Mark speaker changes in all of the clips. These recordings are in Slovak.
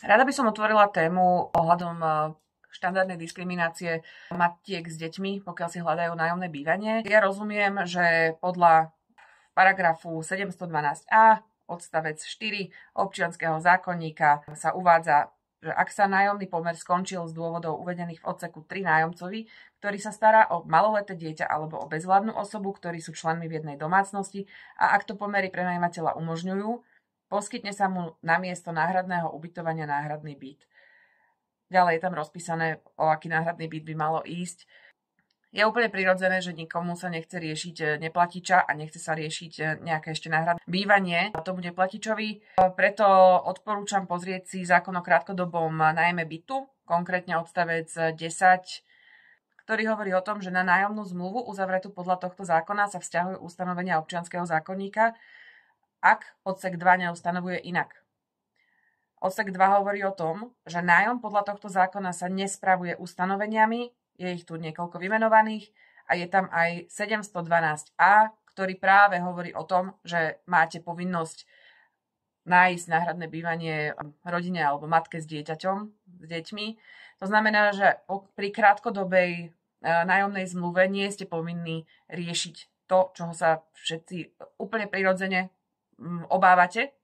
Speaker 1: Rada by som otvorila tému ohľadom štandardnej diskriminácie matiek s deťmi, pokiaľ si hľadajú nájomné bývanie. Ja rozumiem, že podľa paragrafu 712a odstavec 4 občianskeho zákonníka sa uvádza, že ak sa nájomný pomer skončil z dôvodov uvedených v odseku 3 nájomcovi, ktorý sa stará o maloleté dieťa alebo o bezvládnu osobu, ktorí sú členmi v jednej domácnosti, a ak to pomery prenajímateľa umožňujú, poskytne sa mu namiesto náhradného ubytovania náhradný byt. Ďalej je tam rozpísané, o aký náhradný byt by malo ísť. Je úplne prirodzené, že nikomu sa nechce riešiť neplatiča a nechce sa riešiť nejaké ešte náhradné bývanie tomu neplatičovi. Preto odporúčam pozrieť si zákon o krátkodobom nájme bytu, konkrétne odstavec 10, ktorý hovorí o tom, že na nájomnú zmluvu uzavretú podľa tohto zákona sa vzťahujú ustanovenia občianskeho zákonníka, ak odsek 2 neustanovuje inak. Odsek 2 hovorí o tom, že nájom podľa tohto zákona sa nespravuje ustanoveniami, je ich tu niekoľko vymenovaných a je tam aj 712a, ktorý práve hovorí o tom, že máte povinnosť nájsť náhradné bývanie rodine alebo matke s dieťaťom, s deťmi. To znamená, že pri krátkodobej nájomnej zmluve nie ste povinní riešiť to, čoho sa všetci úplne prirodzene obávate.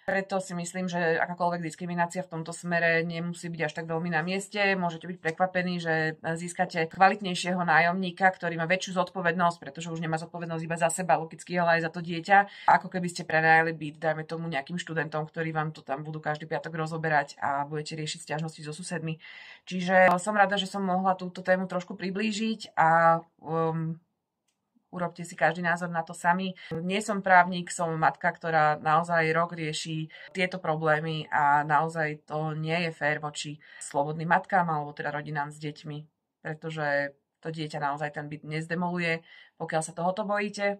Speaker 1: Preto si myslím, že akákoľvek diskriminácia v tomto smere nemusí byť až tak veľmi na mieste. Môžete byť prekvapení, že získate kvalitnejšieho nájomníka, ktorý má väčšiu zodpovednosť, pretože už nemá zodpovednosť iba za seba, logicky, ale aj za to dieťa. Ako keby ste prenajali byt, dajme tomu nejakým študentom, ktorí vám to tam budú každý piatok rozoberať a budete riešiť sťažnosti so susedmi. Čiže som rada, že som mohla túto tému trošku priblížiť a urobte si každý názor na to sami. Nie som právnik, som matka, ktorá naozaj rok rieši tieto problémy a naozaj to nie je fér voči slobodným matkám alebo teda rodinám s deťmi, pretože to dieťa naozaj ten byt nezdemoluje. Pokiaľ sa tohoto bojíte,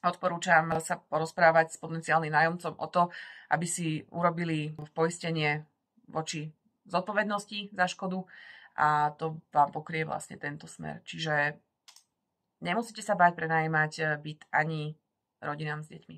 Speaker 1: odporúčam sa porozprávať s potenciálnym nájomcom o to, aby si urobili poistenie voči zodpovednosti za škodu a to vám pokrie vlastne tento smer. Čiže nemusíte sa báť prenajímať byt ani rodinám s deťmi.